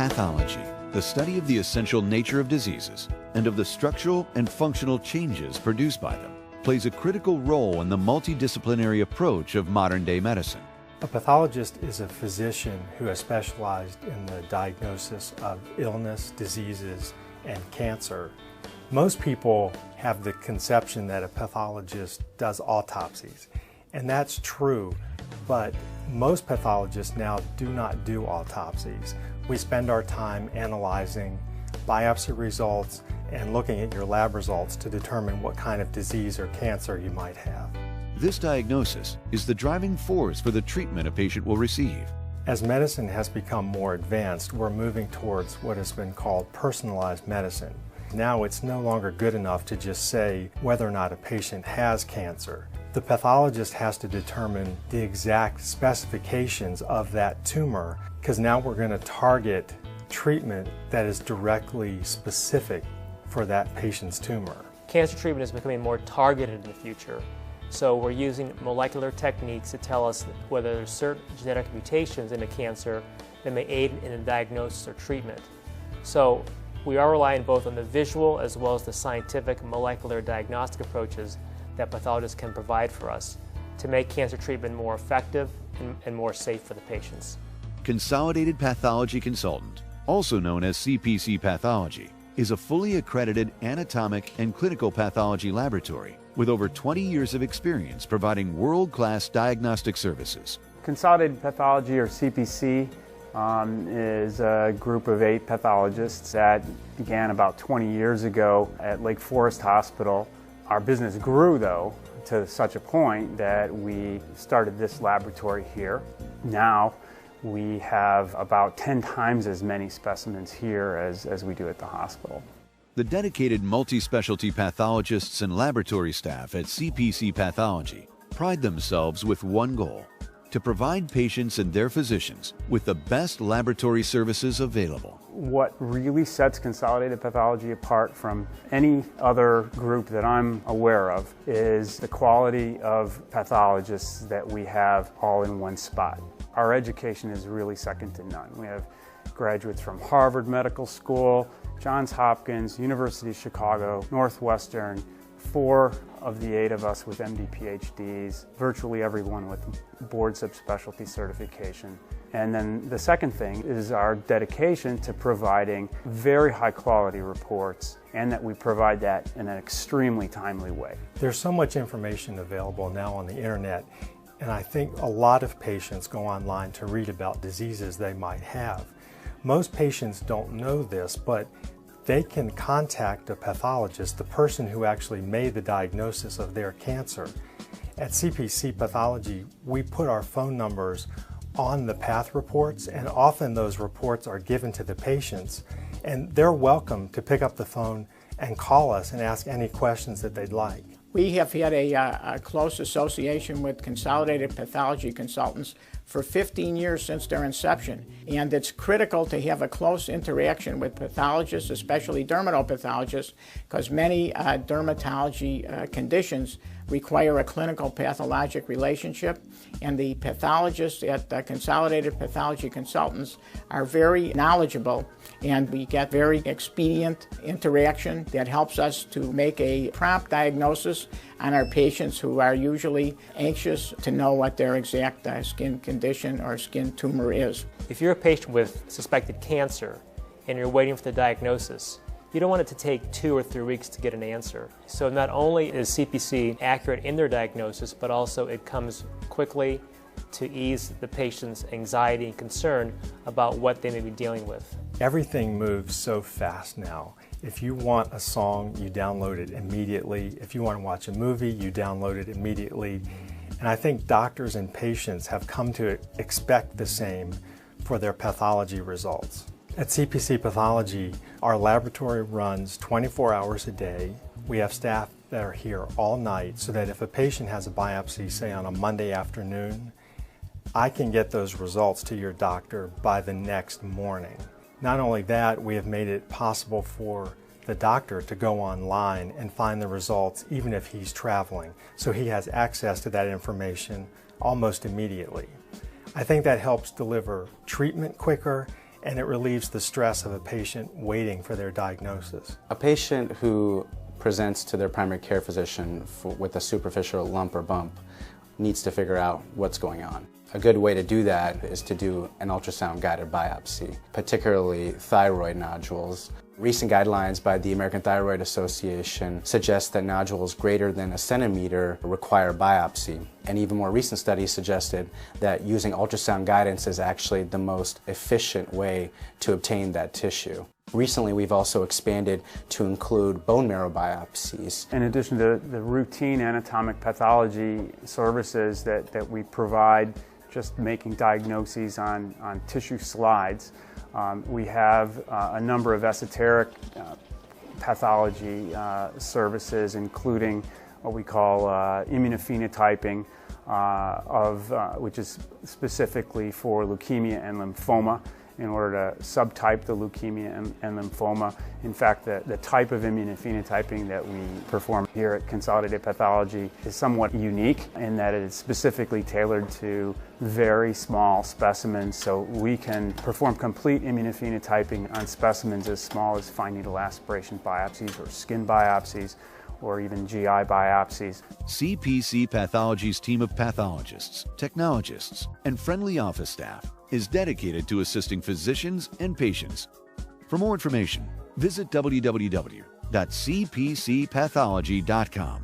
pathology, the study of the essential nature of diseases and of the structural and functional changes produced by them, plays a critical role in the multidisciplinary approach of modern-day medicine. A pathologist is a physician who has specialized in the diagnosis of illness, diseases, and cancer. Most people have the conception that a pathologist does autopsies, and that's true, but most pathologists now do not do autopsies. We spend our time analyzing biopsy results and looking at your lab results to determine what kind of disease or cancer you might have. This diagnosis is the driving force for the treatment a patient will receive. As medicine has become more advanced, we're moving towards what has been called personalized medicine. Now it's no longer good enough to just say whether or not a patient has cancer. The pathologist has to determine the exact specifications of that tumor, because now we're going to target treatment that is directly specific for that patient's tumor. Cancer treatment is becoming more targeted in the future. So we're using molecular techniques to tell us whether there's certain genetic mutations in a cancer that may aid in the diagnosis or treatment. So we are relying both on the visual as well as the scientific molecular diagnostic approaches that pathologists can provide for us to make cancer treatment more effective and more safe for the patients. Consolidated Pathology Consultant, also known as CPC Pathology, is a fully accredited anatomic and clinical pathology laboratory with over 20 years of experience providing world-class diagnostic services. Consolidated Pathology, or CPC, is a group of 8 pathologists that began about 20 years ago at Lake Forest Hospital. Our business grew, though, to such a point that we started this laboratory here. Now we have about 10 times as many specimens here as we do at the hospital. The dedicated multi-specialty pathologists and laboratory staff at CPC Pathology pride themselves with one goal: to provide patients and their physicians with the best laboratory services available. What really sets Consolidated Pathology apart from any other group that I'm aware of is the quality of pathologists that we have all in one spot. Our education is really second to none. We have graduates from Harvard Medical School, Johns Hopkins, University of Chicago, Northwestern, 4 of the 8 of us with MD PhDs, virtually everyone with board subspecialty certification. And then the second thing is our dedication to providing very high quality reports, and that we provide that in an extremely timely way. There's so much information available now on the internet, and I think a lot of patients go online to read about diseases they might have. Most patients don't know this, but they can contact a pathologist, the person who actually made the diagnosis of their cancer. At CPC Pathology, we put our phone numbers on the path reports, and often those reports are given to the patients, and they're welcome to pick up the phone and call us and ask any questions that they'd like. We have had a close association with Consolidated Pathology Consultants for 15 years since their inception, and it's critical to have a close interaction with pathologists, especially dermatopathologists, because many dermatology conditions require a clinical pathologic relationship, and the pathologists at Consolidated Pathology Consultants are very knowledgeable, and we get very expedient interaction that helps us to make a prompt diagnosis on our patients who are usually anxious to know what their exact skin condition or skin tumor is. If you're a patient with suspected cancer and you're waiting for the diagnosis, you don't want it to take 2 or 3 weeks to get an answer. So not only is CPC accurate in their diagnosis, but also it comes quickly to ease the patient's anxiety and concern about what they may be dealing with. Everything moves so fast now. If you want a song, you download it immediately. If you want to watch a movie, you download it immediately. And I think doctors and patients have come to expect the same for their pathology results. At CPC Pathology, our laboratory runs 24 hours a day. We have staff that are here all night so that if a patient has a biopsy, say on a Monday afternoon, I can get those results to your doctor by the next morning. Not only that, we have made it possible for the doctor to go online and find the results even if he's traveling, so he has access to that information almost immediately. I think that helps deliver treatment quicker, and it relieves the stress of a patient waiting for their diagnosis. A patient who presents to their primary care physician with a superficial lump or bump needs to figure out what's going on. A good way to do that is to do an ultrasound guided biopsy, particularly thyroid nodules. Recent guidelines by the American Thyroid Association suggest that nodules greater than 1 centimeter require biopsy. And even more recent studies suggested that using ultrasound guidance is actually the most efficient way to obtain that tissue. Recently, we've also expanded to include bone marrow biopsies. In addition to the routine anatomic pathology services that we provide, just making diagnoses on tissue slides, we have a number of esoteric pathology services, including what we call immunophenotyping, which is specifically for leukemia and lymphoma, in order to subtype the leukemia and lymphoma. In fact, the type of immunophenotyping that we perform here at Consolidated Pathology is somewhat unique in that it is specifically tailored to very small specimens, so we can perform complete immunophenotyping on specimens as small as fine needle aspiration biopsies or skin biopsies or even GI biopsies. CPC Pathology's team of pathologists, technologists, and friendly office staff is dedicated to assisting physicians and patients. For more information, visit www.cpcpathology.com.